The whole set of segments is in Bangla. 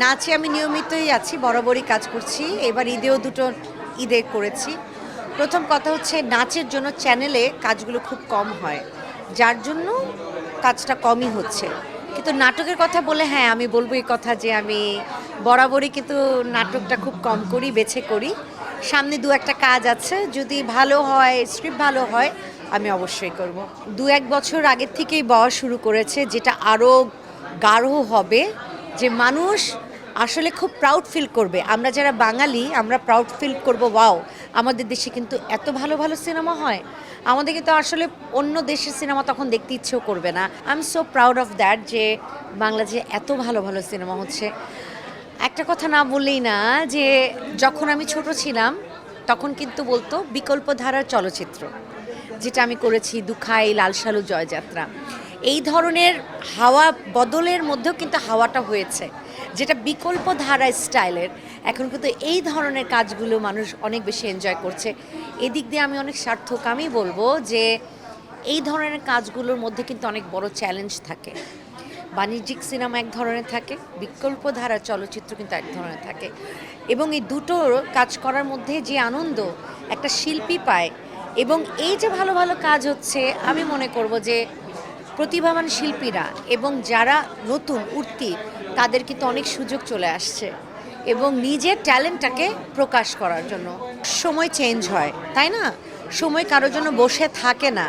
নাচে আমি নিয়মিতই আছি, বরাবরই কাজ করছি। এবার ঈদেও দুটো ঈদে করেছি। প্রথম কথা হচ্ছে নাচের জন্য চ্যানেলে কাজগুলো খুব কম হয়, যার জন্য কাজটা কমই হচ্ছে। কিন্তু নাটকের কথা বলে হ্যাঁ, আমি বলবো এই কথা যে আমি বরাবরই কিন্তু নাটকটা খুব কম করি, বেছে করি। সামনে দু একটা কাজ আছে, যদি ভালো হয়, স্ক্রিপ্ট ভালো হয়, আমি অবশ্যই করব। দু এক বছর আগের থেকেই বলা শুরু করেছে, যেটা আরও গাঢ় হবে, যে মানুষ আসলে খুব প্রাউড ফিল করবে। আমরা যারা বাঙালি, আমরা প্রাউড ফিল করব, ওয়াও আমাদের দেশে কিন্তু এত ভালো ভালো সিনেমা হয়। আমাদের কিন্তু আসলে অন্য দেশের সিনেমা তখন দেখতে ইচ্ছেও করবে না। I am so proud of that, যে বাংলাদেশে এত ভালো ভালো সিনেমা হচ্ছে। একটা কথা না বললেই না, যে যখন আমি ছোট ছিলাম তখন কিন্তু বলতো বিকল্প ধারার চলচ্চিত্র, যেটা আমি করেছি, দুখাই, লাল সালু, জয়যাত্রা। এই ধরনের হাওয়া বদলের মধ্যেও কিন্তু হাওয়াটা হয়েছে, যেটা বিকল্প ধারা স্টাইলের। এখন কিন্তু এই ধরনের কাজগুলো মানুষ অনেক বেশি এনজয় করছে। এদিক দিয়ে আমি অনেক সার্থক। আমি বলবো যে এই ধরনের কাজগুলোর মধ্যে কিন্তু অনেক বড় চ্যালেঞ্জ থাকে। বাণিজ্যিক সিনেমা এক ধরনের থাকে, বিকল্প ধারার চলচ্চিত্র কিন্তু এক ধরনের থাকে, এবং এই দুটো কাজ করার মধ্যে যে আনন্দ একটা শিল্পী পায়, এবং এই যে ভালো ভালো কাজ হচ্ছে, আমি মনে করব যে প্রতিভাবান শিল্পীরা এবং যারা নতুন উঠতি, তাদের কিন্তু অনেক সুযোগ চলে আসছে এবং নিজের ট্যালেন্টটাকে প্রকাশ করার জন্য। সময় চেঞ্জ হয়, তাই না? সময় কারোর জন্য বসে থাকে না।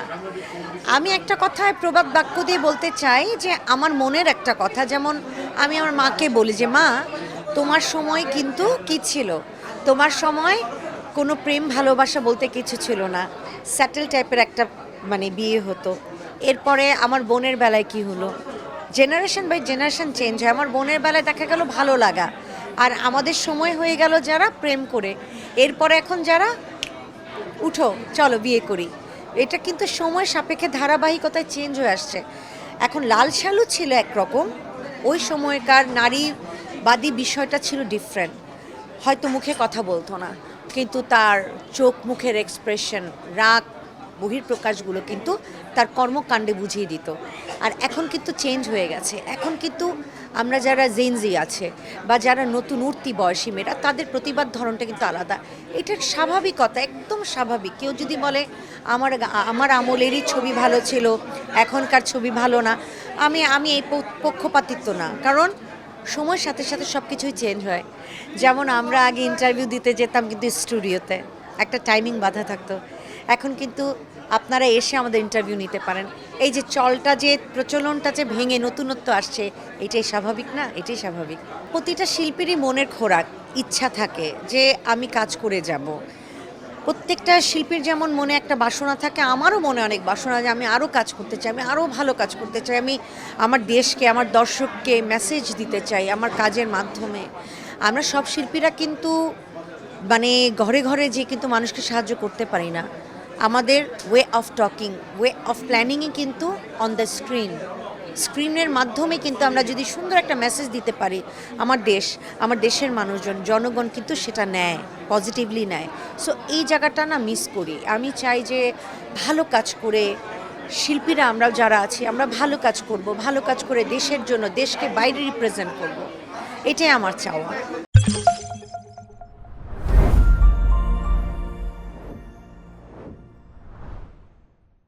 আমি একটা কথায় প্রবাদ বাক্য দিয়ে বলতে চাই, যে আমার মনের একটা কথা, যেমন আমি আমার মাকে বলি যে মা, তোমার সময় কিন্তু কি ছিল, তোমার সময় কোনো প্রেম ভালোবাসা বলতে কিছু ছিল না, স্যাটেল টাইপের একটা বিয়ে হতো। এরপরে আমার বোনের বেলায় কি হলো, জেনারেশন বাই জেনারেশন চেঞ্জ হয়। আমার বোনের বেলায় দেখা গেল ভালো লাগা, আর আমাদের সময় হয়ে গেল যারা প্রেম করে, এরপরে এখন যারা উঠো চলো বিয়ে করি। এটা কিন্তু সময় সাপেক্ষে ধারাবাহিকতায় চেঞ্জ হয়ে আসছে। এখন লাল সালু ছিল একরকম, ওই সময়কার নারীবাদী বিষয়টা ছিল ডিফারেন্ট। হয়তো মুখে কথা বলতো না, কিন্তু তার চোখ মুখের এক্সপ্রেশন, রাগ, বহির্প্রকাশগুলো কিন্তু তার কর্মকাণ্ডে বুঝিয়ে দিত। আর এখন কিন্তু চেঞ্জ হয়ে গেছে। এখন কিন্তু আমরা যারা জেনজি আছে বা যারা নতুন উঠতি বয়সী মেয়েরা, তাদের প্রতিবাদ ধরনটা কিন্তু আলাদা। এটা স্বাভাবিকতা, একদম স্বাভাবিক। কেউ যদি বলে আমার আমার আমলেরই ছবি ভালো ছিল, এখনকার ছবি ভালো না, আমি এই পক্ষপাতিত্ব না, কারণ সময়ের সাথে সাথে সব কিছুই চেঞ্জ হয়। যেমন আমরা আগে ইন্টারভিউ দিতে যেতাম কিন্তু স্টুডিওতে একটা টাইমিং বাধা থাকতো, এখন কিন্তু আপনারা এসে আমাদের ইন্টারভিউ নিতে পারেন। এই যে চলটা, যে প্রচলনটা যে ভেঙে নতুনত্ব আসছে, এটাই স্বাভাবিক না? এটাই স্বাভাবিক। প্রতিটা শিল্পীরই মনের খোরাক, ইচ্ছা থাকে যে আমি কাজ করে যাব। প্রত্যেকটা শিল্পীর যেমন মনে একটা বাসনা থাকে, আমারও মনে অনেক বাসনা, যে আমি আরও কাজ করতে চাই, আমি আরও ভালো কাজ করতে চাই, আমি আমার দেশকে, আমার দর্শককে মেসেজ দিতে চাই আমার কাজের মাধ্যমে। আমরা সব শিল্পীরা কিন্তু ঘরে ঘরে যে কিন্তু মানুষকে সাহায্য করতে পারি না। আমাদের way of talking, way of প্ল্যানিংয়ে কিন্তু অন দ্য স্ক্রিনের মাধ্যমে কিন্তু আমরা যদি সুন্দর একটা মেসেজ দিতে পারি, আমার দেশের মানুষজন, জনগণ কিন্তু সেটা নেয়, পজিটিভলি নেয়। সো এই জায়গাটা না মিস করি। আমি চাই যে ভালো কাজ করে শিল্পীরা, আমরা যারা আছি, আমরা ভালো কাজ করব, ভালো কাজ করে দেশের জন্য, দেশকে বাইরে রিপ্রেজেন্ট করব। এটাই আমার চাওয়া।